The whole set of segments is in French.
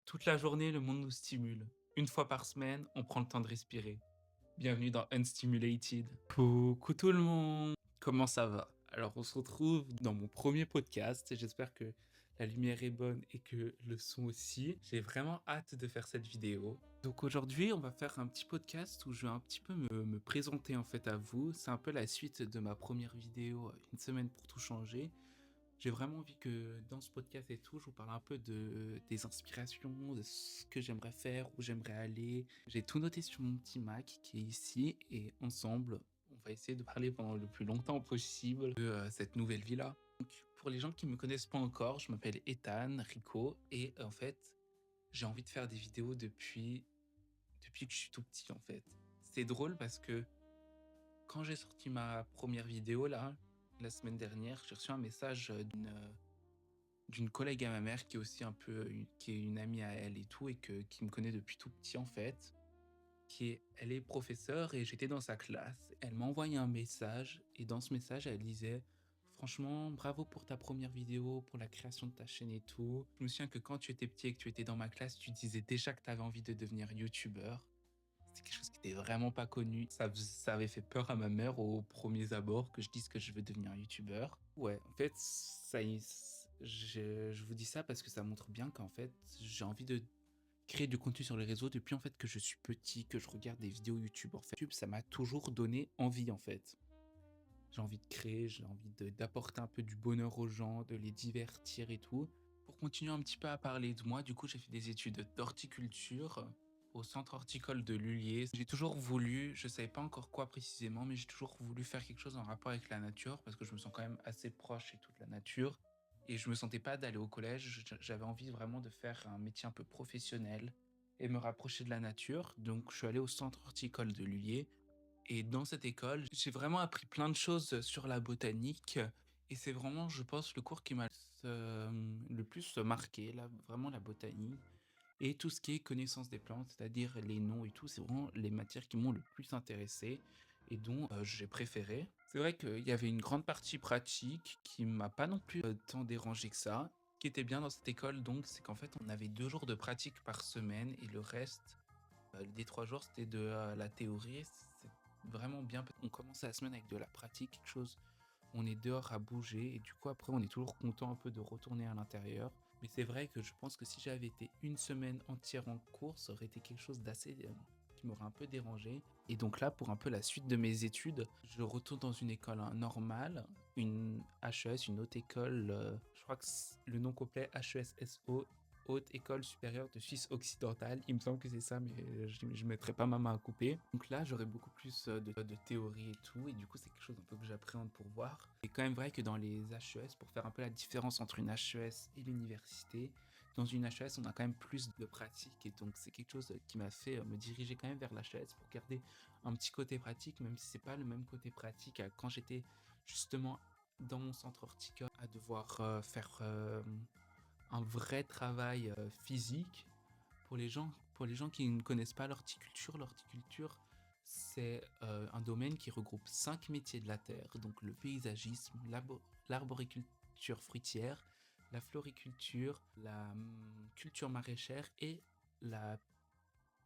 Toute la journée, le monde nous stimule. Une fois par semaine, on prend le temps de respirer. Bienvenue dans Unstimulated. Coucou tout le monde. Comment ça va? Alors, on se retrouve dans mon premier podcast. J'espère que la lumière est bonne et que le son aussi. J'ai vraiment hâte de faire cette vidéo. Donc aujourd'hui, on va faire un petit podcast où je vais un petit peu me présenter en fait à vous. C'est un peu la suite de ma première vidéo, une semaine pour tout changer. J'ai vraiment envie que dans ce podcast et tout, je vous parle un peu des inspirations, de ce que j'aimerais faire, où j'aimerais aller. J'ai tout noté sur mon petit Mac qui est ici et ensemble, on va essayer de parler pendant le plus longtemps possible de cette nouvelle vie-là. Donc, pour les gens qui ne me connaissent pas encore, je m'appelle Ethan Rico et en fait, j'ai envie de faire des vidéos depuis que je suis tout petit en fait. C'est drôle parce que quand j'ai sorti ma première vidéo là, la semaine dernière, j'ai reçu un message d'une collègue à ma mère qui est aussi un peu qui est une amie à elle et tout et qui me connaît depuis tout petit en fait. Elle est professeure et j'étais dans sa classe. Elle m'a envoyé un message et dans ce message, elle disait: «Franchement, bravo pour ta première vidéo, pour la création de ta chaîne et tout. Je me souviens que quand tu étais petit et que tu étais dans ma classe, tu disais déjà que tu avais envie de devenir youtubeur». C'est quelque chose qui était vraiment pas connu. Ça avait fait peur à ma mère aux premiers abords que je dise que je veux devenir youtubeur. Ouais, en fait, je vous dis ça parce que ça montre bien qu'en fait, j'ai envie de créer du contenu sur les réseaux depuis en fait que je suis petit, que je regarde des vidéos YouTube. En fait, YouTube, ça m'a toujours donné envie en fait. J'ai envie de créer, j'ai envie d'apporter un peu du bonheur aux gens, de les divertir et tout. Pour continuer un petit peu à parler de moi, du coup, j'ai fait des études d'horticulture au centre horticole de Lullier. J'ai toujours voulu, je savais pas encore quoi précisément, mais j'ai toujours voulu faire quelque chose en rapport avec la nature parce que je me sens quand même assez proche et toute la nature. Et je me sentais pas d'aller au collège, j'avais envie vraiment de faire un métier un peu professionnel et me rapprocher de la nature. Donc, je suis allé au centre horticole de Lullier et dans cette école, j'ai vraiment appris plein de choses sur la botanique et c'est vraiment, je pense, le cours qui m'a le plus marqué, là, vraiment la botanique et tout ce qui est connaissance des plantes, c'est-à-dire les noms et tout, c'est vraiment les matières qui m'ont le plus intéressé et dont j'ai préféré. C'est vrai qu'il y avait une grande partie pratique qui m'a pas non plus tant dérangé que ça. Ce qui était bien dans cette école, donc, c'est qu'en fait, on avait 2 jours de pratique par semaine et le reste des 3 jours, c'était de la théorie. C'est vraiment bien. On commence la semaine avec de la pratique, quelque chose. On est dehors à bouger et du coup, après, on est toujours content un peu de retourner à l'intérieur. Mais c'est vrai que je pense que si j'avais été une semaine entière en cours, ça aurait été quelque chose d'assez qui m'aurait un peu dérangé. Et donc là, pour un peu la suite de mes études, je retourne dans une école normale, une HES, une haute école. Je crois que le nom complet HESSO, Haute École Supérieure de Suisse Occidentale. Il me semble que c'est ça, mais je ne mettrai pas ma main à couper. Donc là, j'aurai beaucoup plus de théorie et tout, et du coup, c'est quelque chose un peu que j'appréhende pour voir. C'est quand même vrai que dans les HES, pour faire un peu la différence entre une HES et l'université, dans une HES, on a quand même plus de pratique, et donc c'est quelque chose qui m'a fait me diriger quand même vers l'HES pour garder un petit côté pratique, même si c'est pas le même côté pratique quand j'étais justement dans mon centre horticole à devoir faire un vrai travail physique. Pour les gens qui ne connaissent pas l'horticulture, c'est un domaine qui regroupe 5 métiers de la terre, donc le paysagisme, l'arboriculture fruitière, la floriculture, la culture maraîchère et la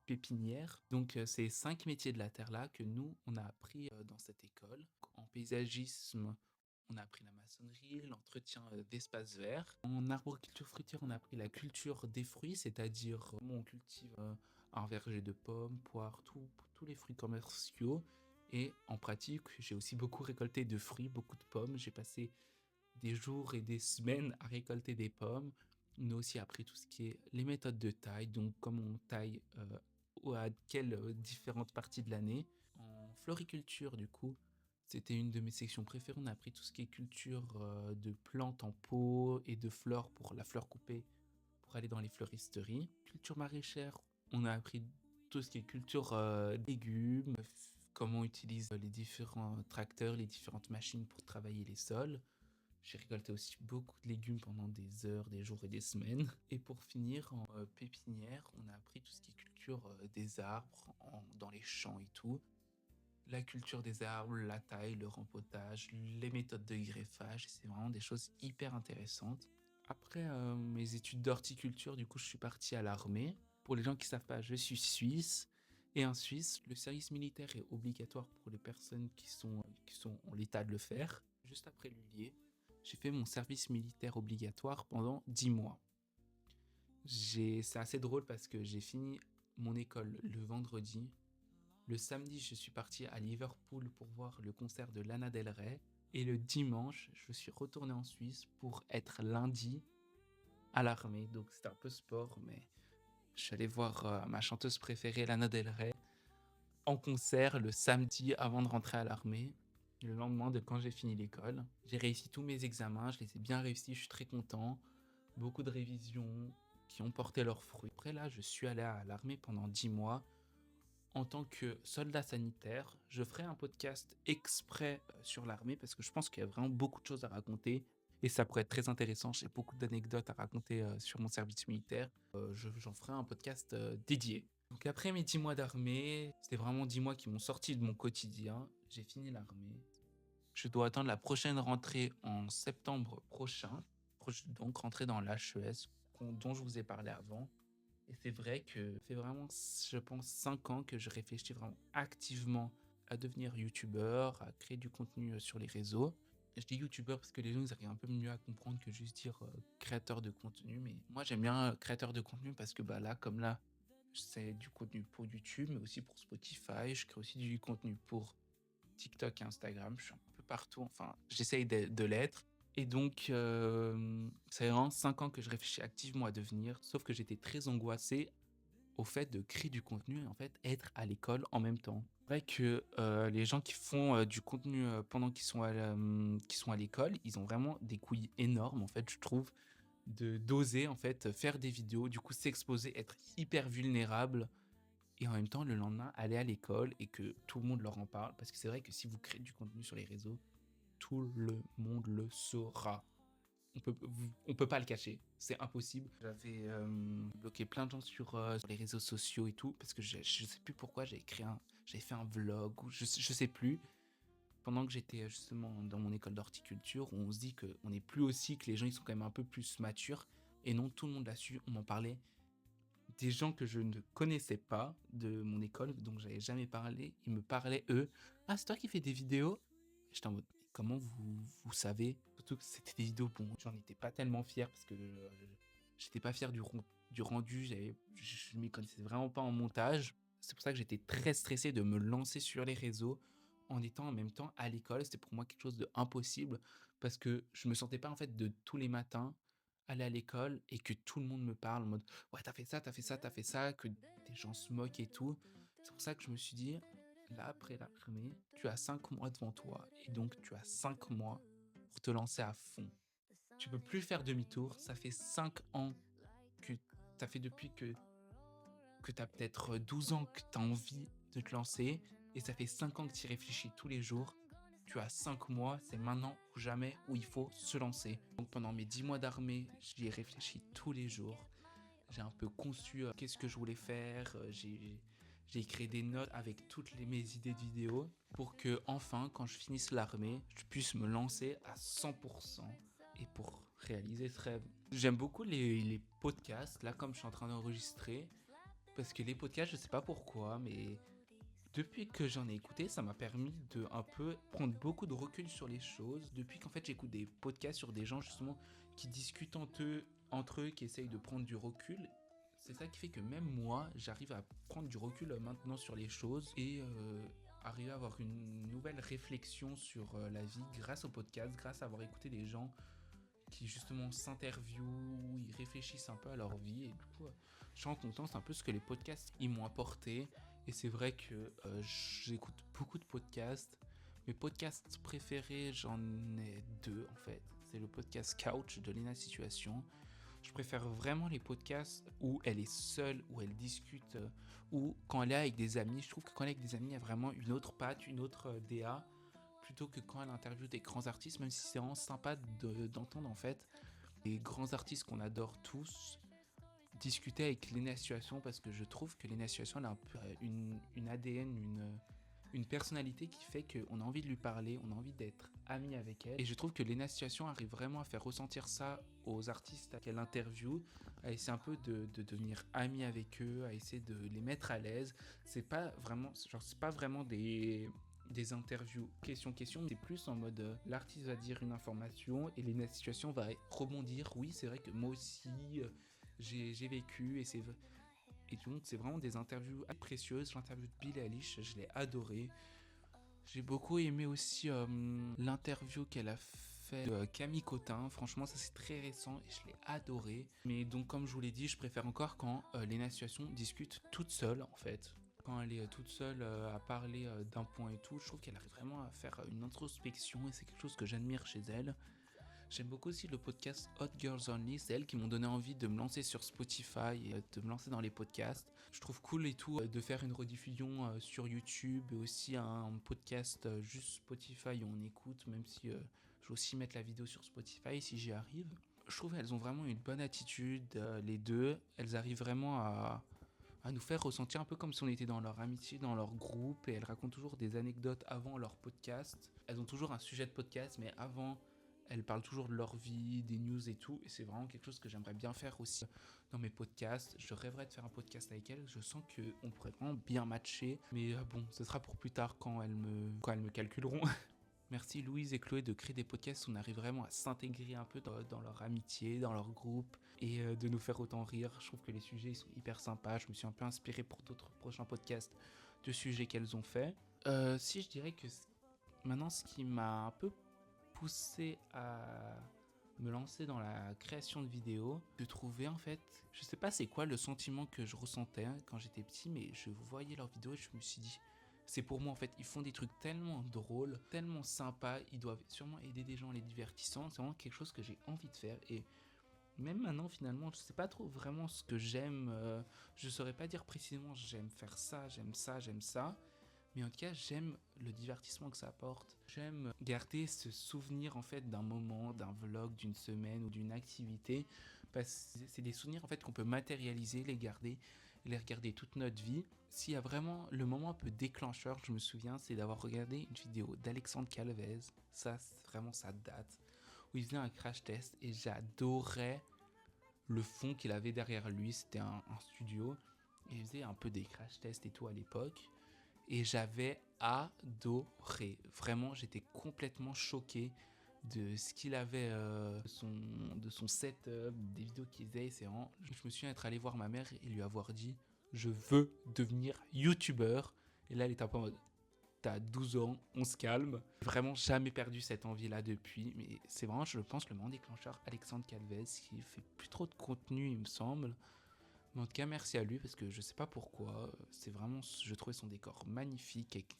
pépinière. Donc ces 5 métiers de la terre-là que nous, on a appris dans cette école. En paysagisme, on a appris la maçonnerie, l'entretien d'espaces verts. En arboriculture fruitière, on a appris la culture des fruits, c'est-à-dire comment on cultive un verger de pommes, poires, tous les fruits commerciaux. Et en pratique, j'ai aussi beaucoup récolté de fruits, beaucoup de pommes. J'ai passé des jours et des semaines à récolter des pommes. On a aussi appris tout ce qui est les méthodes de taille, donc comment on taille ou à quelles différentes parties de l'année. En floriculture, du coup, c'était une de mes sections préférées. On a appris tout ce qui est culture de plantes en pot et de fleurs pour la fleur coupée pour aller dans les fleuristeries. Culture maraîchère, on a appris tout ce qui est culture légumes, comment on utilise les différents tracteurs, les différentes machines pour travailler les sols. J'ai récolté aussi beaucoup de légumes pendant des heures, des jours et des semaines. Et pour finir, en pépinière, on a appris tout ce qui est culture des arbres dans les champs et tout. La culture des arbres, la taille, le rempotage, les méthodes de greffage, c'est vraiment des choses hyper intéressantes. Après mes études d'horticulture, du coup, je suis parti à l'armée. Pour les gens qui ne savent pas, je suis suisse. Et en Suisse, le service militaire est obligatoire pour les personnes qui sont en l'état de le faire. Juste après l'huilier, j'ai fait mon service militaire obligatoire pendant 10 mois. C'est assez drôle parce que j'ai fini mon école le vendredi. Le samedi, je suis parti à Liverpool pour voir le concert de Lana Del Rey. Et le dimanche, je suis retourné en Suisse pour être lundi à l'armée. Donc c'était un peu sport, mais je suis allé voir ma chanteuse préférée, Lana Del Rey, en concert le samedi avant de rentrer à l'armée. Le lendemain de quand j'ai fini l'école. J'ai réussi tous mes examens, je les ai bien réussis, je suis très content. Beaucoup de révisions qui ont porté leurs fruits. Après là, je suis allé à l'armée pendant 10 mois en tant que soldat sanitaire. Je ferai un podcast exprès sur l'armée parce que je pense qu'il y a vraiment beaucoup de choses à raconter et ça pourrait être très intéressant. J'ai beaucoup d'anecdotes à raconter sur mon service militaire. J'en ferai un podcast dédié. Donc après mes 10 mois d'armée, c'était vraiment 10 mois qui m'ont sorti de mon quotidien. J'ai fini l'armée. Je dois attendre la prochaine rentrée en septembre prochain. Donc rentrer dans l'HES dont je vous ai parlé avant. Et c'est vrai que ça fait vraiment, je pense, 5 ans que je réfléchis vraiment activement à devenir youtubeur, à créer du contenu sur les réseaux. Je dis youtubeur parce que les gens ils arrivent un peu mieux à comprendre que juste dire créateur de contenu. Mais moi j'aime bien créateur de contenu parce que bah là, comme là, c'est du contenu pour YouTube, mais aussi pour Spotify. Je crée aussi du contenu pour TikTok et Instagram. Je suis un peu partout. Enfin, j'essaye de l'être. Et donc, ça fait vraiment 5 ans que je réfléchis activement à devenir, sauf que j'étais très angoissé au fait de créer du contenu et en fait être à l'école en même temps. C'est vrai que les gens qui font du contenu pendant qu'ils sont à l'école, ils ont vraiment des couilles énormes, en fait, je trouve, d'oser en fait faire des vidéos, du coup s'exposer, être hyper vulnérable et en même temps le lendemain aller à l'école et que tout le monde leur en parle. Parce que c'est vrai que si vous créez du contenu sur les réseaux, tout le monde le saura. On peut pas le cacher, c'est impossible. J'avais bloqué plein de gens sur les réseaux sociaux et tout, parce que je sais plus pourquoi j'avais fait un vlog, ou je sais plus. Pendant que j'étais justement dans mon école d'horticulture, où on se dit qu'on n'est plus aussi, que les gens ils sont quand même un peu plus matures. Et non, tout le monde l'a su, on m'en parlait. Des gens que je ne connaissais pas de mon école, dont j'avais jamais parlé, ils me parlaient eux. Ah, c'est toi qui fais des vidéos? J'étais en mode, comment vous savez? Surtout que c'était des vidéos, bon, j'en étais pas tellement fier parce que j'étais pas fier du rendu, je m'y connaissais vraiment pas en montage. C'est pour ça que j'étais très stressé de me lancer sur les réseaux en étant en même temps à l'école. C'était pour moi quelque chose d'impossible parce que je me sentais pas en fait de tous les matins aller à l'école et que tout le monde me parle en mode ouais, t'as fait ça, t'as fait ça, t'as fait ça, que des gens se moquent et tout. C'est pour ça que je me suis dit, là, après l'armée, tu as 5 mois devant toi. Et donc, tu as 5 mois pour te lancer à fond. Tu peux plus faire demi-tour. Ça fait 5 ans que ça fait depuis que tu as peut-être 12 ans que tu as envie de te lancer. Et ça fait 5 ans que tu y réfléchis tous les jours. Tu as 5 mois, c'est maintenant ou jamais où il faut se lancer. Donc pendant mes 10 mois d'armée, j'y ai réfléchi tous les jours. J'ai un peu conçu qu'est-ce que je voulais faire. J'ai créé des notes avec mes idées de vidéos pour que enfin, quand je finisse l'armée, je puisse me lancer à 100% et pour réaliser ce rêve. J'aime beaucoup les podcasts, là comme je suis en train d'enregistrer, parce que les podcasts, je sais pas pourquoi, mais depuis que j'en ai écouté, ça m'a permis de un peu prendre beaucoup de recul sur les choses. Depuis qu'en fait j'écoute des podcasts sur des gens justement qui discutent entre eux, qui essayent de prendre du recul. C'est ça qui fait que même moi, j'arrive à prendre du recul maintenant sur les choses et arriver à avoir une nouvelle réflexion sur la vie grâce au podcast, grâce à avoir écouté des gens qui justement s'interviewent, ils réfléchissent un peu à leur vie et du coup, je suis en content, c'est un peu ce que les podcasts ils m'ont apporté. Et c'est vrai que j'écoute beaucoup de podcasts. Mes podcasts préférés, j'en ai deux en fait. C'est le podcast Couch de Lena Situation. Je préfère vraiment les podcasts où elle est seule, où elle discute, ou quand elle est avec des amis. Je trouve que quand elle est avec des amis, il y a vraiment une autre patte, une autre DA, plutôt que quand elle interviewe des grands artistes, même si c'est vraiment sympa d'entendre en fait les grands artistes qu'on adore tous discuter avec Lena Situation parce que je trouve que Lena Situation elle a un peu une ADN, une personnalité qui fait qu'on a envie de lui parler, on a envie d'être ami avec elle. Et je trouve que Lena Situation arrive vraiment à faire ressentir ça aux artistes qu'elle interviewe, à essayer un peu de devenir ami avec eux, à essayer de les mettre à l'aise. C'est pas vraiment des interviews question, c'est plus en mode l'artiste va dire une information et Lena Situation va rebondir. Oui, c'est vrai que moi aussi j'ai vécu et c'est et donc c'est vraiment des interviews précieuses. L'interview de Billie Eilish, je l'ai adorée. J'ai beaucoup aimé aussi l'interview qu'elle a fait de Camille Cotin. Franchement, ça c'est très récent et je l'ai adoré. Mais donc, comme je vous l'ai dit, je préfère encore quand Lena Situation discute toute seule en fait. Quand elle est toute seule à parler d'un point et tout, je trouve qu'elle arrive vraiment à faire une introspection et c'est quelque chose que j'admire chez elle. J'aime beaucoup aussi le podcast Hot Girls Only. C'est elles qui m'ont donné envie de me lancer sur Spotify et de me lancer dans les podcasts. Je trouve cool et tout de faire une rediffusion sur YouTube et aussi un podcast juste Spotify où on écoute, même si je vais aussi mettre la vidéo sur Spotify si j'y arrive. Je trouve qu'elles ont vraiment une bonne attitude, les deux. Elles arrivent vraiment à nous faire ressentir un peu comme si on était dans leur amitié, dans leur groupe. Et elles racontent toujours des anecdotes avant leur podcast. Elles ont toujours un sujet de podcast, mais avant... Elles parlent toujours de leur vie, des news et tout. Et c'est vraiment quelque chose que j'aimerais bien faire aussi dans mes podcasts. Je rêverais de faire un podcast avec elles. Je sens qu'on pourrait vraiment bien matcher. Mais bon, ce sera pour plus tard quand elles me calculeront. Merci Louise et Chloé de créer des podcasts où on arrive vraiment à s'intégrer un peu dans leur amitié, dans leur groupe. Et de nous faire autant rire. Je trouve que les sujets ils sont hyper sympas. Je me suis un peu inspiré pour d'autres prochains podcasts de sujets qu'elles ont fait. Si je dirais que maintenant ce qui m'a un peu poussé à me lancer dans la création de vidéos, de trouver en fait, je sais pas c'est quoi le sentiment que je ressentais quand j'étais petit, mais je voyais leurs vidéos et je me suis dit, c'est pour moi en fait, ils font des trucs tellement drôles, tellement sympas, ils doivent sûrement aider des gens en les divertissant, c'est vraiment quelque chose que j'ai envie de faire et même maintenant finalement je sais pas trop vraiment ce que j'aime, je saurais pas dire précisément j'aime faire ça, j'aime ça. Mais en tout cas, j'aime le divertissement que ça apporte. J'aime garder ce souvenir en fait d'un moment, d'un vlog, d'une semaine ou d'une activité. Parce que c'est des souvenirs en fait qu'on peut matérialiser, les garder, les regarder toute notre vie. S'il y a vraiment le moment un peu déclencheur, je me souviens, c'est d'avoir regardé une vidéo d'Alexandre Calvez. Ça, vraiment, ça date. Où il faisait un crash test et j'adorais le fond qu'il avait derrière lui. C'était un studio. Et il faisait un peu des crash tests et tout à l'époque. Et j'avais adoré. Vraiment, j'étais complètement choqué de ce qu'il avait, de son setup, des vidéos qu'il faisait. C'est vraiment... Je me souviens être allé voir ma mère et lui avoir dit « Je veux devenir youtubeur ». Et là, elle était un peu en mode « T'as 12 ans, on se calme ». Vraiment jamais perdu cette envie-là depuis. Mais c'est vraiment, je pense, le moment déclencheur, Alexandre Calvez, qui fait plus trop de contenu, il me semble. Mais en tout cas, merci à lui parce que je sais pas pourquoi. C'est vraiment, je trouvais son décor magnifique avec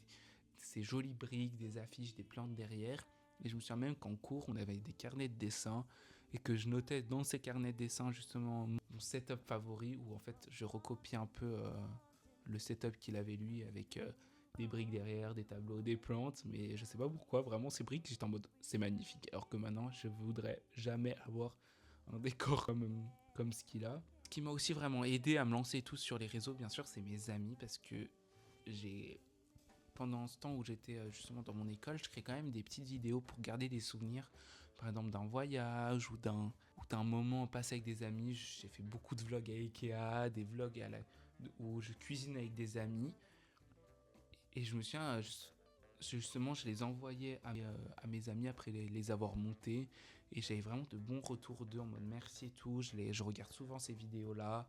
ces jolies briques, des affiches, des plantes derrière. Et je me souviens même qu'en cours, on avait des carnets de dessin et que je notais dans ces carnets de dessin justement mon setup favori où en fait je recopiais un peu le setup qu'il avait lui avec des briques derrière, des tableaux, des plantes. Mais je sais pas pourquoi, vraiment ces briques, j'étais en mode c'est magnifique. Alors que maintenant, je voudrais jamais avoir un décor comme ce qu'il a. Ce qui m'a aussi vraiment aidé à me lancer tous sur les réseaux, bien sûr, c'est mes amis parce que pendant ce temps où j'étais justement dans mon école, je crée quand même des petites vidéos pour garder des souvenirs, par exemple d'un voyage ou d'un moment passé avec des amis. J'ai fait beaucoup de vlogs à Ikea, des vlogs où je cuisine avec des amis. Et je me souviens, justement, je les envoyais à mes amis après les avoir montés. Et j'avais vraiment de bons retours d'eux en mode merci et tout. Je regarde souvent ces vidéos-là.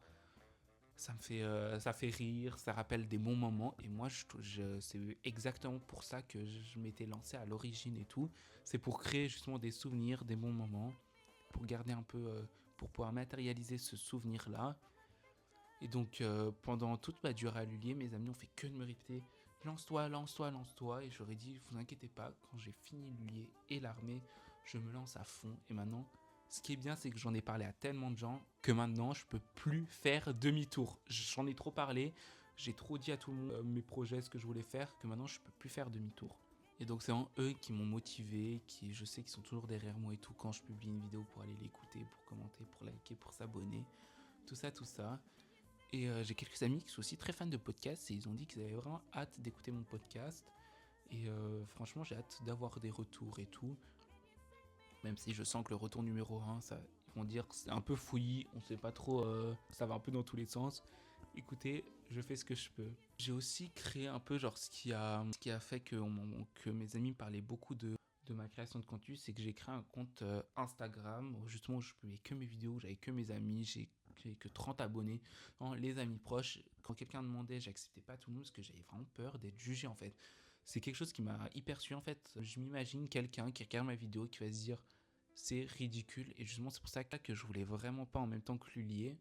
Ça fait rire, ça rappelle des bons moments. Et moi, c'est exactement pour ça que je m'étais lancé à l'origine et tout. C'est pour créer justement des souvenirs, des bons moments. Pour garder un peu, pour pouvoir matérialiser ce souvenir-là. Et donc, pendant toute ma durée à l'Ulier, mes amis ont fait que de me répéter lance-toi, lance-toi, lance-toi. Et j'aurais dit, vous inquiétez pas, quand j'ai fini l'Ulier et l'armée, je me lance à fond. Et maintenant, ce qui est bien, c'est que j'en ai parlé à tellement de gens que maintenant, je peux plus faire demi-tour. J'en ai trop parlé, j'ai trop dit à tout le monde mes projets, ce que je voulais faire, que maintenant, je peux plus faire demi-tour. Et donc, c'est vraiment eux qui m'ont motivé, qui je sais qu'ils sont toujours derrière moi et tout, quand je publie une vidéo pour aller l'écouter, pour commenter, pour liker, pour s'abonner. Tout ça, tout ça. Et j'ai quelques amis qui sont aussi très fans de podcasts et ils ont dit qu'ils avaient vraiment hâte d'écouter mon podcast. Et franchement, j'ai hâte d'avoir des retours et tout. Même si je sens que le retour numéro 1, ça, ils vont dire que c'est un peu fouillis, on sait pas trop, ça va un peu dans tous les sens. Écoutez, je fais ce que je peux. J'ai aussi créé un peu genre ce qui a fait que mes amis parlaient beaucoup de ma création de contenu, c'est que j'ai créé un compte Instagram où justement je publiais que mes vidéos, j'avais que mes amis, j'ai que 30 abonnés. Les amis proches, quand quelqu'un demandait, j'acceptais pas tout le monde parce que j'avais vraiment peur d'être jugé en fait. C'est quelque chose qui m'a hyper su en fait. Je m'imagine quelqu'un qui regarde ma vidéo qui va se dire c'est ridicule, et justement c'est pour ça que je voulais vraiment pas en même temps que Lullier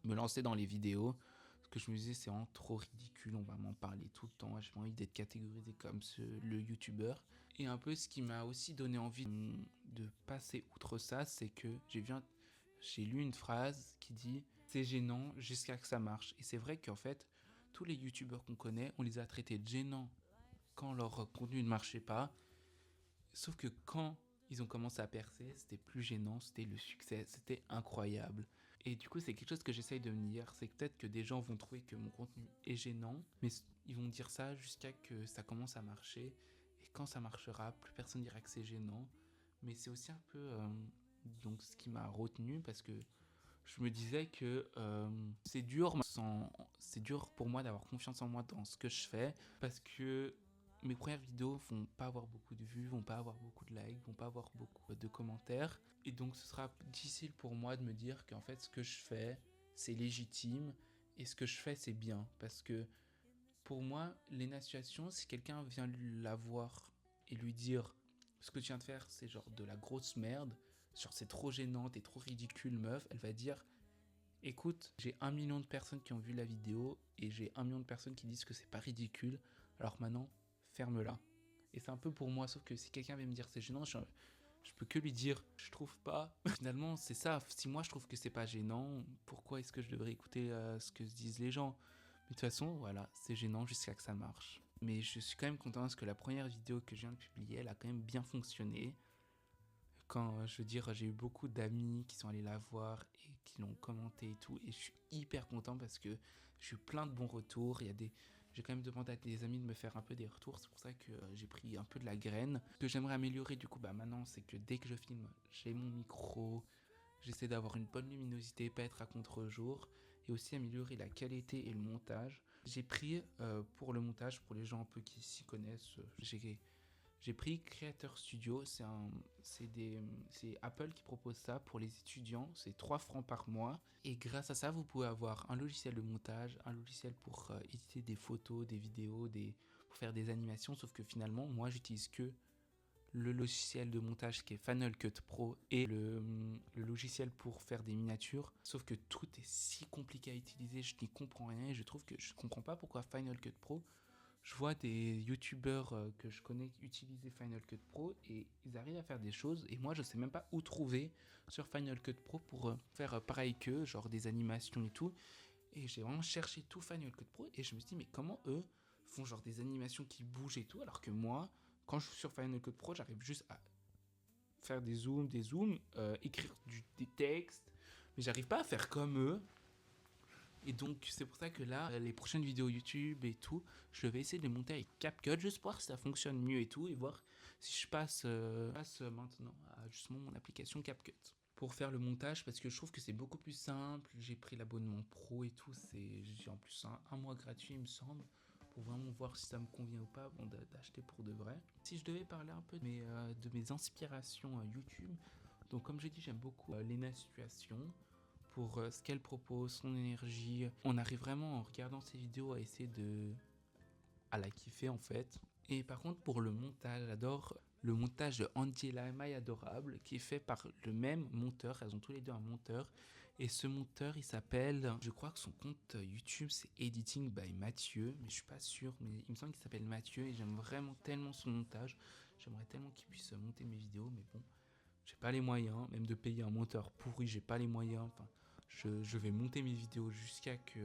me lancer dans les vidéos, parce que je me disais c'est vraiment trop ridicule, on va m'en parler tout le temps, j'ai pas envie d'être catégorisé comme le youtubeur. Et un peu ce qui m'a aussi donné envie de passer outre ça, c'est que j'ai lu une phrase qui dit c'est gênant jusqu'à que ça marche. Et c'est vrai qu'en fait tous les youtubeurs qu'on connaît, on les a traités de gênants quand leur contenu ne marchait pas, sauf que quand ils ont commencé à percer, c'était plus gênant, c'était le succès, c'était incroyable. Et du coup, c'est quelque chose que j'essaye de me dire, c'est que peut-être que des gens vont trouver que mon contenu est gênant, mais ils vont dire ça jusqu'à que ça commence à marcher. Et quand ça marchera, plus personne dira que c'est gênant. Mais c'est aussi un peu donc ce qui m'a retenu, parce que je me disais que c'est dur pour moi d'avoir confiance en moi dans ce que je fais, parce que mes premières vidéos vont pas avoir beaucoup de vues, vont pas avoir beaucoup de likes, vont pas avoir beaucoup de commentaires, et donc ce sera difficile pour moi de me dire qu'en fait ce que je fais c'est légitime et ce que je fais c'est bien, parce que pour moi Lena Situation, si quelqu'un vient la voir et lui dire ce que tu viens de faire c'est genre de la grosse merde, genre c'est trop gênant, t'es trop ridicule meuf, elle va dire écoute, j'ai 1 million de personnes qui ont vu la vidéo et j'ai 1 million de personnes qui disent que c'est pas ridicule, alors maintenant, ferme-la. Et c'est un peu pour moi, sauf que si quelqu'un vient me dire c'est gênant, je peux que lui dire je trouve pas. Finalement, c'est ça, si moi je trouve que c'est pas gênant, pourquoi est-ce que je devrais écouter ce que se disent les gens? Mais de toute façon, voilà, c'est gênant jusqu'à que ça marche. Mais je suis quand même content parce que la première vidéo que je viens de publier, elle a quand même bien fonctionné. Quand je veux dire, j'ai eu beaucoup d'amis qui sont allés la voir et qui l'ont commenté et tout, et je suis hyper content parce que j'ai eu plein de bons retours. J'ai quand même demandé à des amis de me faire un peu des retours, c'est pour ça que j'ai pris un peu de la graine. Ce que j'aimerais améliorer du coup maintenant, c'est que dès que je filme, j'ai mon micro, j'essaie d'avoir une bonne luminosité, pas être à contre-jour, et aussi améliorer la qualité et le montage. J'ai pris pour le montage, pour les gens un peu qui s'y connaissent, j'ai pris Creator Studio, c'est Apple qui propose ça pour les étudiants, c'est 3 francs par mois. Et grâce à ça, vous pouvez avoir un logiciel de montage, un logiciel pour éditer des photos, des vidéos, pour faire des animations. Sauf que finalement, moi, j'utilise que le logiciel de montage qui est Final Cut Pro et le logiciel pour faire des miniatures. Sauf que tout est si compliqué à utiliser, je n'y comprends rien et je trouve que je ne comprends pas pourquoi Final Cut Pro. Je vois des youtubeurs que je connais utiliser Final Cut Pro et ils arrivent à faire des choses, et moi je sais même pas où trouver sur Final Cut Pro pour faire pareil qu'eux, genre des animations et tout. Et j'ai vraiment cherché tout Final Cut Pro et je me suis dit mais comment eux font genre des animations qui bougent et tout, alors que moi quand je suis sur Final Cut Pro j'arrive juste à faire des zooms, écrire des textes, mais j'arrive pas à faire comme eux. Et donc c'est pour ça que là, les prochaines vidéos YouTube et tout, je vais essayer de les monter avec CapCut, juste pour voir si ça fonctionne mieux et tout, et voir si je passe maintenant à justement mon application CapCut pour faire le montage, parce que je trouve que c'est beaucoup plus simple. J'ai pris l'abonnement pro et tout, j'ai en plus un mois gratuit il me semble, pour vraiment voir si ça me convient ou pas avant d'acheter pour de vrai. Si je devais parler un peu de mes inspirations YouTube, donc comme j'ai dit j'aime beaucoup Lena Situation, pour ce qu'elle propose, son énergie. On arrive vraiment en regardant ses vidéos à la kiffer en fait. Et par contre pour le montage, j'adore le montage de Angela My Adorable qui est fait par le même monteur, elles ont tous les deux un monteur. Et ce monteur il s'appelle, je crois que son compte YouTube c'est Editing by Mathieu, mais je suis pas sûr, mais il me semble qu'il s'appelle Mathieu et j'aime vraiment tellement son montage. J'aimerais tellement qu'il puisse monter mes vidéos, mais bon, j'ai pas les moyens, même de payer un monteur pourri, j'ai pas les moyens. Enfin, je vais monter mes vidéos jusqu'à que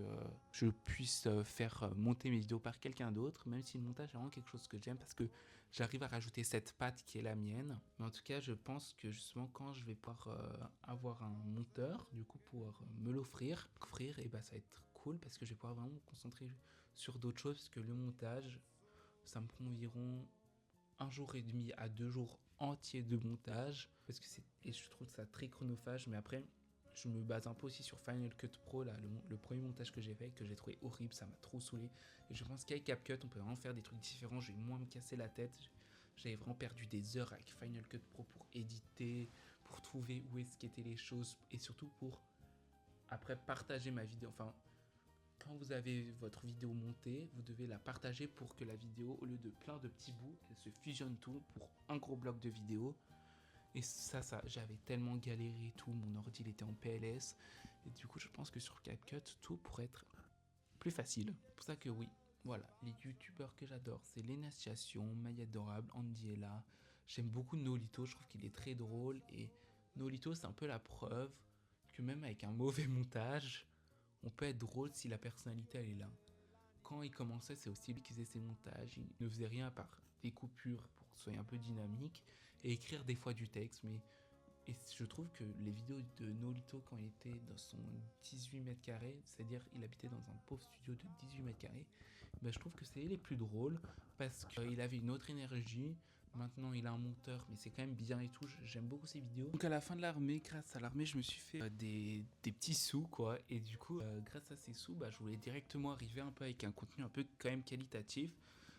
je puisse faire monter mes vidéos par quelqu'un d'autre, même si le montage est vraiment quelque chose que j'aime parce que j'arrive à rajouter cette patte qui est la mienne. Mais en tout cas, je pense que justement quand je vais pouvoir avoir un monteur, du coup pouvoir me l'offrir, et bah ça va être cool parce que je vais pouvoir vraiment me concentrer sur d'autres choses, parce que le montage, ça me prend environ 1 jour et demi à 2 jours entiers de montage, parce que et je trouve ça très chronophage. Mais après, je me base un peu aussi sur Final Cut Pro, là, le premier montage que j'ai fait, que j'ai trouvé horrible, ça m'a trop saoulé. Et je pense qu'avec CapCut, on peut vraiment faire des trucs différents, je vais moins me casser la tête. J'avais vraiment perdu des heures avec Final Cut Pro pour éditer, pour trouver où est-ce qu'étaient les choses, et surtout pour, après, partager ma vidéo. Enfin, quand vous avez votre vidéo montée, vous devez la partager pour que la vidéo, au lieu de plein de petits bouts, elle se fusionne tout pour un gros bloc de vidéo. Et ça, j'avais tellement galéré et tout, mon ordi il était en PLS. Et du coup, je pense que sur CapCut, tout pourrait être plus facile. C'est pour ça que oui, voilà, les youtubeurs que j'adore, c'est Lénaciation, Maya Adorable, Andy Ella. J'aime beaucoup Nolito, je trouve qu'il est très drôle. Et Nolito, c'est un peu la preuve que même avec un mauvais montage, on peut être drôle si la personnalité elle est là. Quand il commençait, c'est aussi lui qui faisait ses montages. Il ne faisait rien à part des coupures pour que ce soit un peu dynamique et écrire des fois du texte. Et je trouve que les vidéos de Nolito, quand il était dans son 18 mètres carrés, c'est-à-dire il habitait dans un pauvre studio de 18 mètres carrés, ben je trouve que c'est les plus drôles parce qu'il avait une autre énergie. Maintenant, il a un monteur, mais c'est quand même bien et tout. J'aime beaucoup ses vidéos. Donc, à la fin de l'armée, grâce à l'armée, je me suis fait des petits sous, quoi. Et du coup, grâce à ces sous, bah, je voulais directement arriver un peu avec un contenu un peu quand même qualitatif.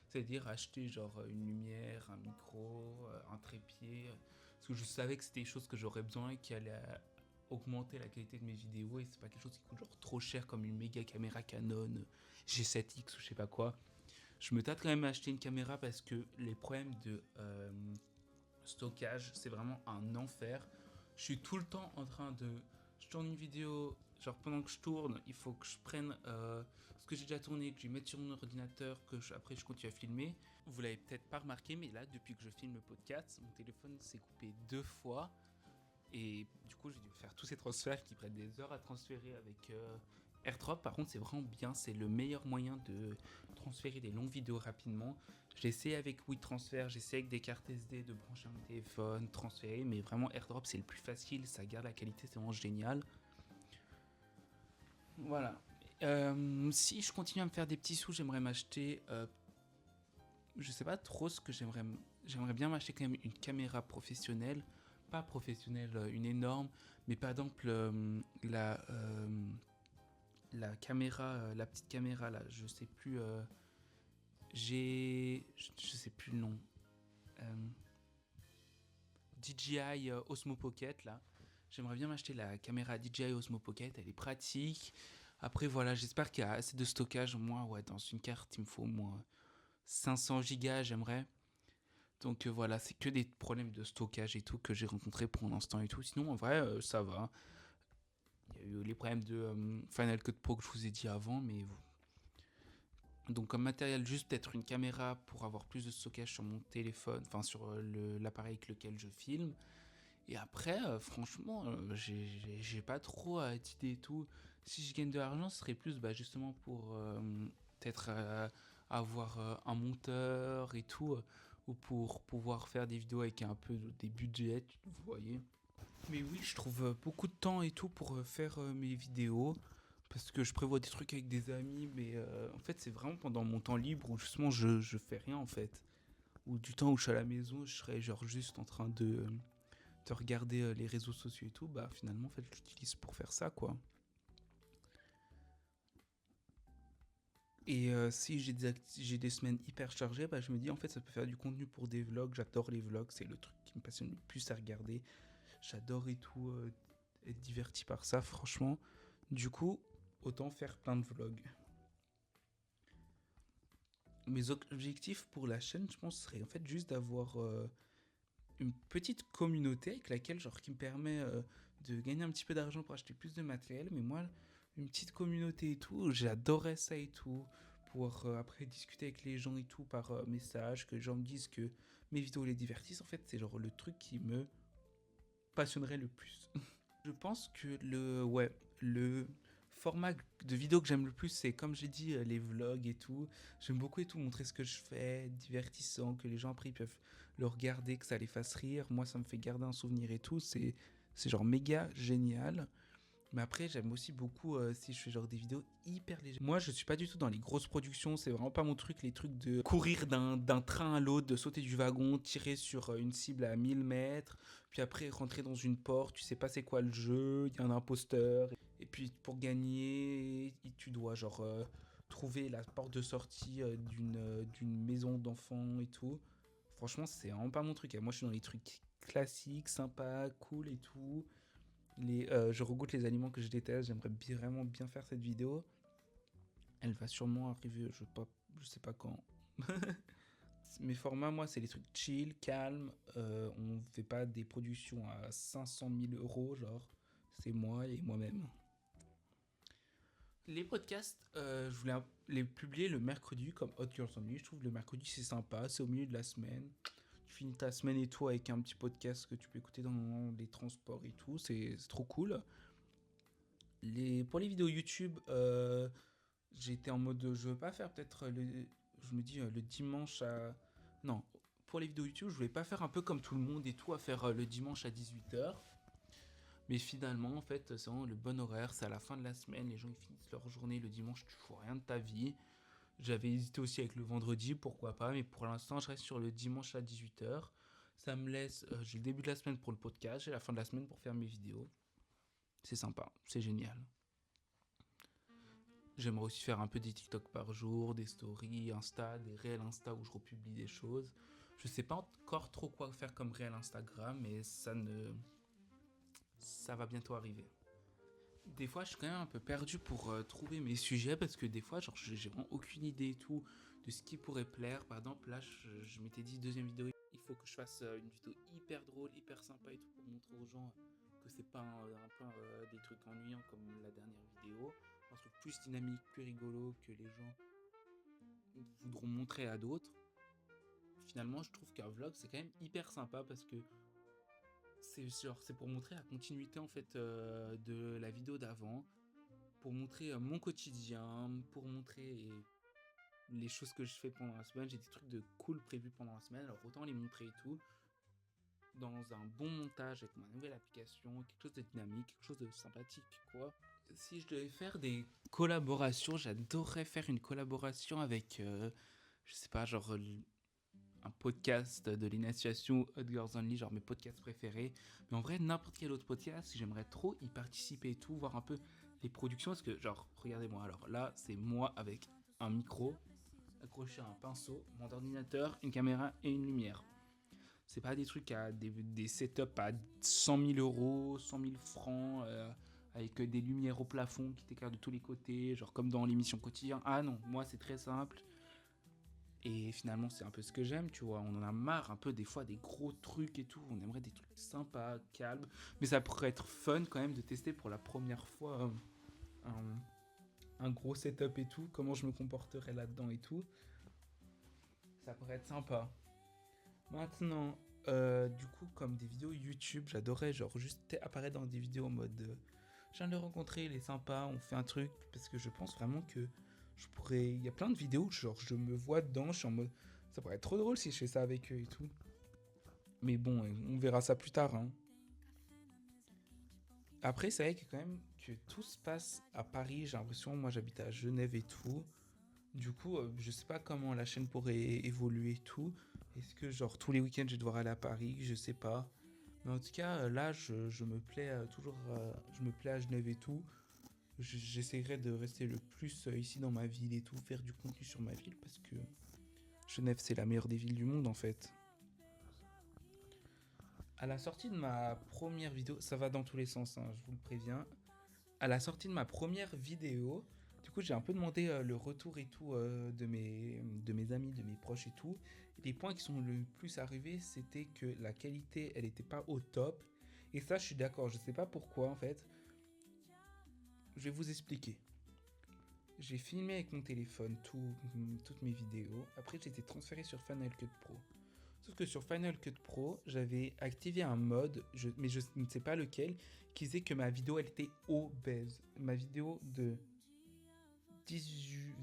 C'est-à-dire acheter genre une lumière, un micro, un trépied. Parce que je savais que c'était des choses que j'aurais besoin et qui allaient augmenter la qualité de mes vidéos. Et c'est pas quelque chose qui coûte genre trop cher comme une méga caméra Canon G7X ou je sais pas quoi. Je me tâte quand même à acheter une caméra parce que les problèmes de stockage, c'est vraiment un enfer. Je suis tout le temps en train de... Je tourne une vidéo, genre pendant que je tourne, il faut que je prenne ce que j'ai déjà tourné, que je mette sur mon ordinateur, après je continue à filmer. Vous l'avez peut-être pas remarqué, mais là, depuis que je filme le podcast, mon téléphone s'est coupé 2 fois. Et du coup, j'ai dû faire tous ces transferts qui prennent des heures à transférer avec AirDrop. Par contre, c'est vraiment bien, c'est le meilleur moyen de transférer des longues vidéos rapidement. J'ai essayé avec WeTransfer, j'ai essayé avec des cartes SD de brancher mon téléphone, transférer, mais vraiment AirDrop c'est le plus facile, ça garde la qualité, c'est vraiment génial. Voilà. Si je continue à me faire des petits sous, j'aimerais m'acheter... je sais pas trop ce que j'aimerais... J'aimerais bien m'acheter quand même une caméra professionnelle. Pas professionnelle, une énorme, mais par exemple la caméra, la petite caméra là, je sais plus, je sais plus le nom, DJI Osmo Pocket là. J'aimerais bien m'acheter la caméra DJI Osmo Pocket, elle est pratique. Après voilà, j'espère qu'il y a assez de stockage. Moi ouais, dans une carte il me faut au moins 500 gigas, j'aimerais. Donc voilà, c'est que des problèmes de stockage et tout que j'ai rencontrés pour l'instant et tout. Sinon en vrai ça va. Il y a eu les problèmes de Final Cut Pro que je vous ai dit avant, mais donc comme matériel, juste peut-être une caméra pour avoir plus de stockage sur mon téléphone, enfin sur l'appareil avec lequel je filme. Et après, franchement, j'ai pas trop d'idées et tout. Si je gagne de l'argent, ce serait plus bah, justement pour peut-être avoir un monteur et tout, ou pour pouvoir faire des vidéos avec un peu des budgets, vous voyez. Mais oui, je trouve beaucoup de temps et tout pour faire mes vidéos. Parce que je prévois des trucs avec des amis, mais en fait, c'est vraiment pendant mon temps libre où justement je fais rien en fait. Ou du temps où je suis à la maison, je serais genre juste en train de regarder les réseaux sociaux et tout. Bah finalement, en fait, je l'utilise pour faire ça quoi. Et si j'ai des semaines hyper chargées, bah je me dis en fait, ça peut faire du contenu pour des vlogs. J'adore les vlogs, c'est le truc qui me passionne le plus à regarder. J'adore et tout être diverti par ça, franchement. Du coup, autant faire plein de vlogs. Mes objectifs pour la chaîne, je pense, serait en fait juste d'avoir une petite communauté avec laquelle, genre, qui me permet de gagner un petit peu d'argent pour acheter plus de matériel. Mais moi, une petite communauté et tout, j'adorais ça et tout. Pouvoir après discuter avec les gens et tout par message, que les gens me disent que mes vidéos les divertissent. En fait, c'est genre le truc qui me passionnerait le plus. Je pense que le format de vidéo que j'aime le plus, c'est comme j'ai dit, les vlogs et tout. J'aime beaucoup et tout montrer ce que je fais, divertissant, que les gens après ils peuvent le regarder, que ça les fasse rire. Moi, ça me fait garder un souvenir et tout. C'est genre méga génial. Mais après, j'aime aussi beaucoup si je fais genre des vidéos hyper légères. Moi, je suis pas du tout dans les grosses productions, c'est vraiment pas mon truc, les trucs de courir d'un train à l'autre, de sauter du wagon, tirer sur une cible à 1000 mètres, puis après rentrer dans une porte, tu sais pas c'est quoi le jeu, il y a un imposteur, et puis pour gagner, tu dois genre trouver la porte de sortie d'une maison d'enfants et tout. Franchement, c'est vraiment pas mon truc. Moi, je suis dans les trucs classiques, sympas, cool et tout. Je regoute les aliments que je déteste. J'aimerais vraiment bien faire cette vidéo. Elle va sûrement arriver, je sais pas quand. Mes formats, moi, c'est les trucs chill, calme. On fait pas des productions à 500 000 euros, genre. C'est moi et moi-même. Les podcasts, je voulais les publier le mercredi comme Hot Girls Only. Je trouve le mercredi c'est sympa, c'est au milieu de la semaine. Tu finis ta semaine et tout avec un petit podcast que tu peux écouter dans les transports et tout, c'est trop cool. Pour les vidéos YouTube, j'étais en mode je veux pas faire peut-être je me dis le dimanche à... Non, pour les vidéos YouTube, je voulais pas faire un peu comme tout le monde et tout, à faire le dimanche à 18h. Mais finalement, en fait, c'est vraiment le bon horaire, c'est à la fin de la semaine, les gens ils finissent leur journée le dimanche, tu fous rien de ta vie. J'avais hésité aussi avec le vendredi, pourquoi pas, mais pour l'instant, je reste sur le dimanche à 18h. Ça me laisse, j'ai le début de la semaine pour le podcast, j'ai la fin de la semaine pour faire mes vidéos. C'est sympa, c'est génial. J'aimerais aussi faire un peu des TikTok par jour, des stories, Insta, des réels Insta où je republie des choses. Je sais pas encore trop quoi faire comme réel Instagram, mais ça va bientôt arriver. Des fois, je suis quand même un peu perdu pour trouver mes sujets parce que des fois, genre, j'ai vraiment aucune idée et tout de ce qui pourrait plaire. Par exemple, là, je m'étais dit, deuxième vidéo, il faut que je fasse une vidéo hyper drôle, hyper sympa et tout pour montrer aux gens que c'est pas un peu des trucs ennuyants comme la dernière vidéo. Un truc plus dynamique, plus rigolo que les gens voudront montrer à d'autres. Finalement, je trouve qu'un vlog, c'est quand même hyper sympa parce que c'est pour montrer la continuité en fait de la vidéo d'avant, pour montrer mon quotidien, pour montrer les choses que je fais pendant la semaine. J'ai des trucs de cool prévus pendant la semaine, alors autant les montrer et tout dans un bon montage avec ma nouvelle application, quelque chose de dynamique, quelque chose de sympathique quoi. Si je devais faire des collaborations, j'adorerais faire une collaboration avec je sais pas, genre un podcast de l'initiation Hot Girls Only, genre mes podcasts préférés. Mais en vrai, n'importe quel autre podcast, j'aimerais trop y participer et tout, voir un peu les productions. Parce que, genre, regardez-moi, alors là, c'est moi avec un micro, accroché à un pinceau, mon ordinateur, une caméra et une lumière. C'est pas des trucs à des setups à 100 000 euros, 100 000 francs, avec des lumières au plafond qui t'éclairent de tous les côtés, genre comme dans l'émission quotidien. Ah non, moi c'est très simple. Et finalement, c'est un peu ce que j'aime, tu vois. On en a marre un peu des fois des gros trucs et tout. On aimerait des trucs sympas, calmes. Mais ça pourrait être fun quand même de tester pour la première fois un gros setup et tout. Comment je me comporterais là-dedans et tout. Ça pourrait être sympa. Maintenant, du coup, comme des vidéos YouTube, j'adorais genre juste apparaître dans des vidéos en mode je viens de le rencontrer, il est sympa, on fait un truc. Parce que je pense vraiment que je pourrais. Il y a plein de vidéos, genre je me vois dedans, je suis en mode ça pourrait être trop drôle si je fais ça avec eux et tout. Mais bon, on verra ça plus tard. Hein. Après, c'est vrai que quand même que tout se passe à Paris, j'ai l'impression. Moi, j'habite à Genève et tout. Du coup, je sais pas comment la chaîne pourrait évoluer et tout. Est-ce que genre tous les week-ends je vais devoir aller à Paris? Je sais pas. Mais en tout cas, là, je me plais toujours. Je me plais à Genève et tout. J'essaierai de rester le plus ici dans ma ville et tout, faire du contenu sur ma ville parce que Genève c'est la meilleure des villes du monde en fait. À la sortie de ma première vidéo, ça va dans tous les sens, hein, je vous le préviens. À la sortie de ma première vidéo, du coup j'ai un peu demandé le retour et tout de mes amis, de mes proches et tout. Et les points qui sont le plus arrivés, c'était que la qualité, elle était pas au top. Et ça, je suis d'accord, je sais pas pourquoi en fait. Je vais vous expliquer. J'ai filmé avec mon téléphone toutes mes vidéos. Après, j'ai été transféré sur Final Cut Pro. Sauf que sur Final Cut Pro, j'avais activé un mode, mais je ne sais pas lequel, qui disait que ma vidéo, elle était obèse. Ma vidéo de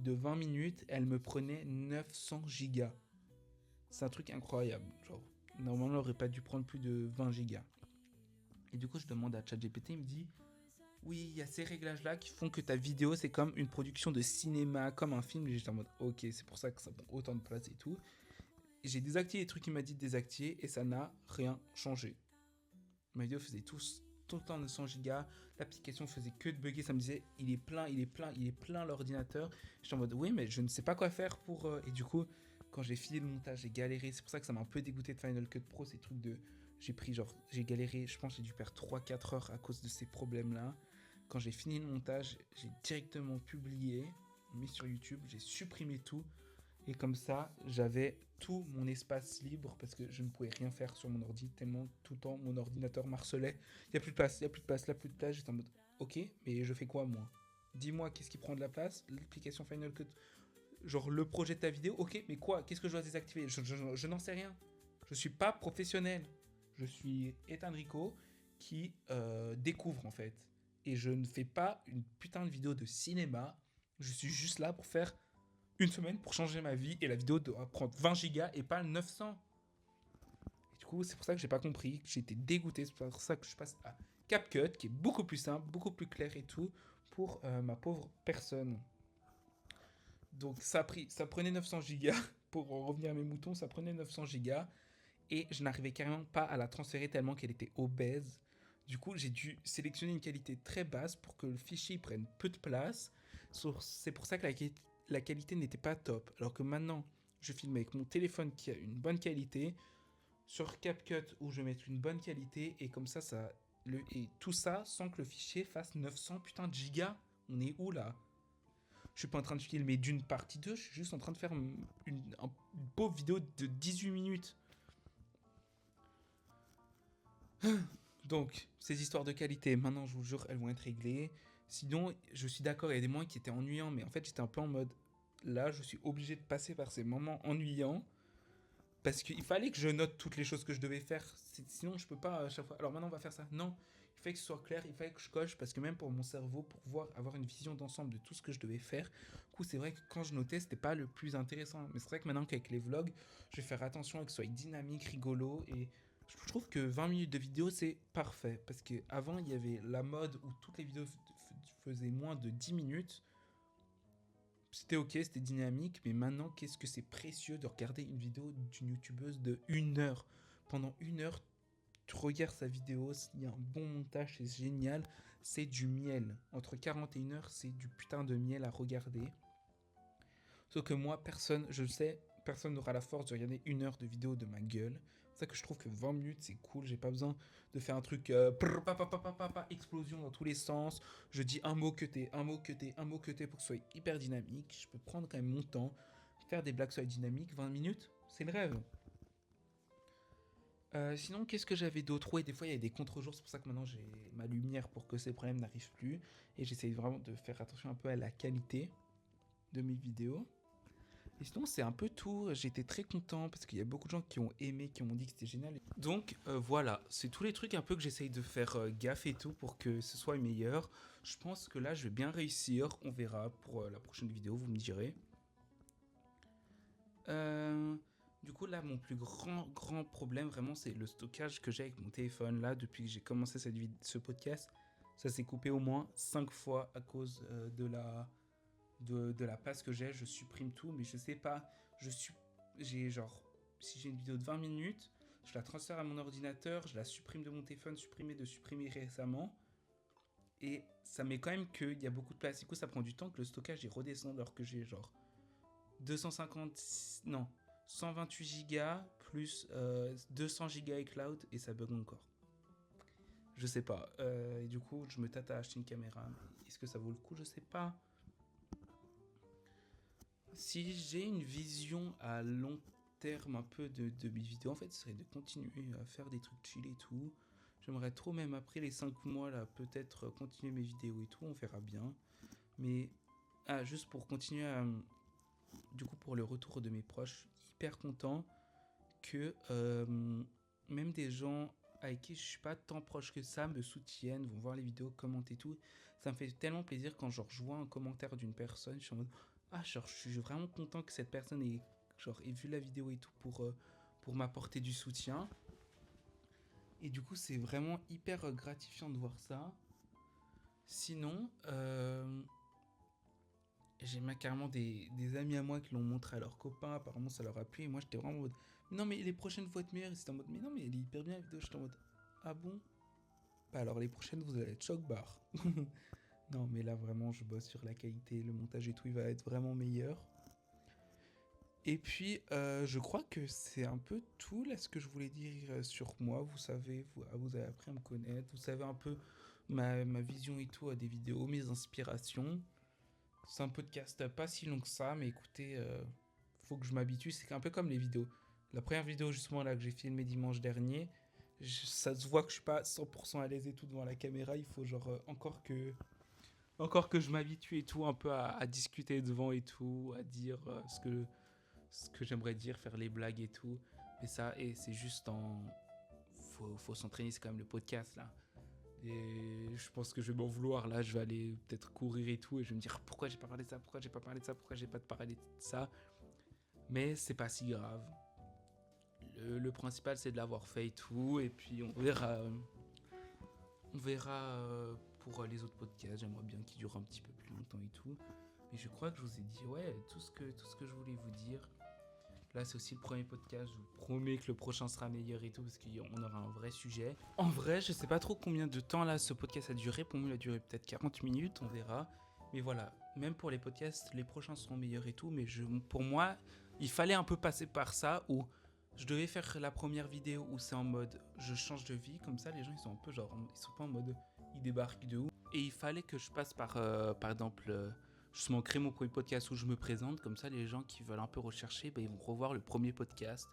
20 minutes, elle me prenait 900 gigas. C'est un truc incroyable. Genre, normalement, elle aurait pas dû prendre plus de 20 gigas. Et du coup, je demande à ChatGPT, il me dit oui, il y a ces réglages-là qui font que ta vidéo, c'est comme une production de cinéma, comme un film. Et j'étais en mode, ok, c'est pour ça que ça prend autant de place et tout. J'ai désactivé les trucs qu'il m'a dit de désactiver et ça n'a rien changé. Ma vidéo faisait tout le temps 900 gigas. L'application faisait que de bugger. Ça me disait, il est plein l'ordinateur. J'étais en mode, oui, mais je ne sais pas quoi faire pour. Et du coup, quand j'ai fini le montage, j'ai galéré. C'est pour ça que ça m'a un peu dégoûté de Final Cut Pro. Ces trucs de. J'ai galéré. Je pense que j'ai dû perdre 3-4 heures à cause de ces problèmes-là. Quand j'ai fini le montage, j'ai directement publié, mis sur YouTube, j'ai supprimé tout. Et comme ça, j'avais tout mon espace libre parce que je ne pouvais rien faire sur mon ordi tellement tout le temps mon ordinateur marcelait. Il n'y a plus de place, il n'y a plus de place, là plus de place. J'étais en mode, ok, mais je fais quoi moi? Dis-moi qu'est-ce qui prend de la place? L'application Final Cut, genre le projet de ta vidéo, ok, mais quoi? Qu'est-ce que je dois désactiver? Je n'en sais rien. Je suis pas professionnel. Je suis Ethan Rico qui découvre en fait. Et je ne fais pas une putain de vidéo de cinéma. Je suis juste là pour faire une semaine pour changer ma vie et la vidéo doit prendre 20 gigas et pas 900. Et du coup, c'est pour ça que j'ai pas compris, que j'étais dégoûté. C'est pour ça que je passe à CapCut, qui est beaucoup plus simple, beaucoup plus clair et tout, pour ma pauvre personne. Donc ça prenait 900 gigas. Pour revenir à mes moutons, ça prenait 900 gigas. Et je n'arrivais carrément pas à la transférer tellement qu'elle était obèse. Du coup, j'ai dû sélectionner une qualité très basse pour que le fichier prenne peu de place. C'est pour ça que la qualité n'était pas top. Alors que maintenant, je filme avec mon téléphone qui a une bonne qualité, sur CapCut où je vais mettre une bonne qualité, et comme ça, et tout ça sans que le fichier fasse 900 putain de gigas. On est où là? Je suis pas en train de filmer d'une partie 2, je suis juste en train de faire une pauvre vidéo de 18 minutes. Donc, ces histoires de qualité, maintenant, je vous jure, elles vont être réglées. Sinon, je suis d'accord, il y a des moments qui étaient ennuyants, mais en fait, j'étais un peu en mode, là, je suis obligé de passer par ces moments ennuyants, parce qu'il fallait que je note toutes les choses que je devais faire. Sinon, je peux pas à chaque fois. Alors maintenant, on va faire ça. Non, il fallait que ce soit clair, il fallait que je coche, parce que même pour mon cerveau, pour avoir une vision d'ensemble de tout ce que je devais faire, du coup, c'est vrai que quand je notais, c'était pas le plus intéressant. Mais c'est vrai que maintenant qu'avec les vlogs, je vais faire attention à que ce soit dynamique, rigolo, et je trouve que 20 minutes de vidéo, c'est parfait. Parce qu'avant, il y avait la mode où toutes les vidéos faisaient moins de 10 minutes. C'était ok, c'était dynamique, mais maintenant, qu'est-ce que c'est précieux de regarder une vidéo d'une youtubeuse de 1 heure. Pendant 1 heure, tu regardes sa vidéo, il y a un bon montage, c'est génial. C'est du miel. Entre 40 et 1 heure, c'est du putain de miel à regarder. Sauf que moi, je le sais, personne n'aura la force de regarder 1 heure de vidéo de ma gueule. C'est ça que je trouve que 20 minutes, c'est cool. J'ai pas besoin de faire un truc explosion dans tous les sens. Je dis un mot que t'es, un mot que t'es, un mot que t'es pour que ce soit hyper dynamique. Je peux prendre quand même mon temps, faire des blagues soit dynamiques. 20 minutes, c'est le rêve. Sinon, qu'est-ce que j'avais d'autre? Ouais, des fois, il y a des contre-jours. C'est pour ça que maintenant, j'ai ma lumière pour que ces problèmes n'arrivent plus. Et j'essaye vraiment de faire attention un peu à la qualité de mes vidéos. Et sinon, c'est un peu tout. J'étais très content parce qu'il y a beaucoup de gens qui ont aimé, qui m'ont dit que c'était génial. Donc voilà, c'est tous les trucs un peu que j'essaye de faire gaffe et tout pour que ce soit meilleur. Je pense que là, je vais bien réussir. On verra pour la prochaine vidéo, vous me direz. Du coup, là, mon plus grand problème, vraiment, c'est le stockage que j'ai avec mon téléphone. Là, depuis que j'ai commencé ce podcast, ça s'est coupé au moins 5 fois à cause de la place que j'ai. Je supprime tout, mais je sais pas. J'ai genre, si j'ai une vidéo de 20 minutes, je la transfère à mon ordinateur, je la supprime de mon téléphone, supprimer récemment. Et ça met quand même qu'il y a beaucoup de place. Du coup, ça prend du temps que le stockage il redescende alors que j'ai genre 250, non, 128 gigas plus 200 gigas iCloud et ça bug encore. Je sais pas. Et du coup, je me tâte à acheter une caméra. Est-ce que ça vaut le coup? Je sais pas. Si j'ai une vision à long terme un peu de mes vidéos, en fait, ce serait de continuer à faire des trucs chill et tout. J'aimerais trop, même après les 5 mois, là, peut-être continuer mes vidéos et tout, on verra bien. Mais, juste pour continuer du coup, pour le retour de mes proches, hyper content que même des gens avec qui je suis pas tant proche que ça me soutiennent, vont voir les vidéos, commentent et tout. Ça me fait tellement plaisir quand genre, je vois un commentaire d'une personne, je suis en mode genre, je suis vraiment content que cette personne ait vu la vidéo et tout pour m'apporter du soutien. Et du coup, c'est vraiment hyper gratifiant de voir ça. Sinon, j'ai carrément des amis à moi qui l'ont montré à leurs copains. Apparemment, ça leur a plu. Et moi, j'étais vraiment en mode, non, mais les prochaines vont être meilleures. Et c'était en mode, mais non, mais elle est hyper bien la vidéo. J'étais en mode, ah bon? Bah alors, les prochaines, vous allez être choc bar. Non, mais là, vraiment, je bosse sur la qualité. Le montage et tout, il va être vraiment meilleur. Et puis, je crois que c'est un peu tout là ce que je voulais dire sur moi. Vous savez, vous avez appris à me connaître. Vous savez un peu ma vision et tout à des vidéos, mes inspirations. C'est un podcast pas si long que ça, mais écoutez, faut que je m'habitue. C'est un peu comme les vidéos. La première vidéo justement là que j'ai filmée dimanche dernier, ça se voit que je suis pas 100% à l'aise et tout devant la caméra. Il faut genre encore que je m'habitue et tout un peu à discuter devant et tout, à dire ce que j'aimerais dire, faire les blagues et tout. Et ça, et c'est juste faut s'entraîner, c'est quand même le podcast là. Et je pense que je vais m'en vouloir là, je vais aller peut-être courir et tout, et je vais me dire pourquoi j'ai pas parlé de ça, pourquoi j'ai pas parlé de ça, pourquoi j'ai pas parlé de ça. Mais c'est pas si grave. Le principal c'est de l'avoir fait et tout, et puis on verra pour les autres podcasts. J'aimerais bien qu'ils durent un petit peu plus longtemps et tout. Mais je crois que je vous ai dit ouais tout ce que je voulais vous dire. Là, c'est aussi le premier podcast. Je vous promets que le prochain sera meilleur et tout, parce qu'on aura un vrai sujet. En vrai, je sais pas trop combien de temps là ce podcast a duré. Pour moi, il a duré peut-être 40 minutes, on verra. Mais voilà, même pour les podcasts, les prochains seront meilleurs et tout. Mais pour moi, il fallait un peu passer par ça où je devais faire la première vidéo où c'est en mode je change de vie. Comme ça, les gens ils sont un peu genre, ils sont pas en mode ils débarquent de où. Et il fallait que je passe par exemple. Justement créer mon premier podcast où je me présente, comme ça les gens qui veulent un peu rechercher, ils vont revoir le premier podcast.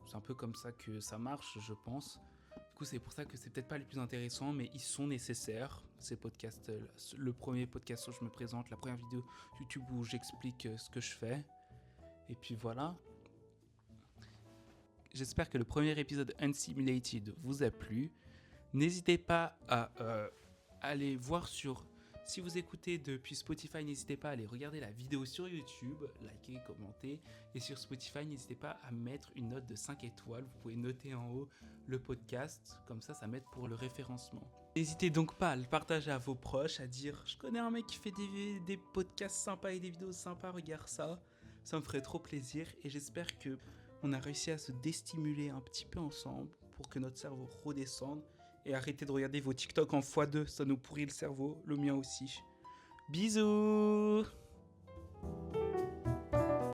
C'est un peu comme ça que ça marche, je pense. Du coup, c'est pour ça que c'est peut-être pas les plus intéressants, mais ils sont nécessaires, ces podcasts. Le premier podcast où je me présente, la première vidéo YouTube où j'explique ce que je fais. Et puis voilà. J'espère que le premier épisode Unsimulated vous a plu. N'hésitez pas à aller voir sur... Si vous écoutez depuis Spotify, n'hésitez pas à aller regarder la vidéo sur YouTube, liker, commenter. Et sur Spotify, n'hésitez pas à mettre une note de 5 étoiles. Vous pouvez noter en haut le podcast, comme ça m'aide pour le référencement. N'hésitez donc pas à le partager à vos proches, à dire « Je connais un mec qui fait des podcasts sympas et des vidéos sympas, regarde ça ». Ça me ferait trop plaisir et j'espère qu'on a réussi à se déstimuler un petit peu ensemble pour que notre cerveau redescende. Et arrêtez de regarder vos TikTok en x2, ça nous pourrit le cerveau, le mien aussi. Bisous!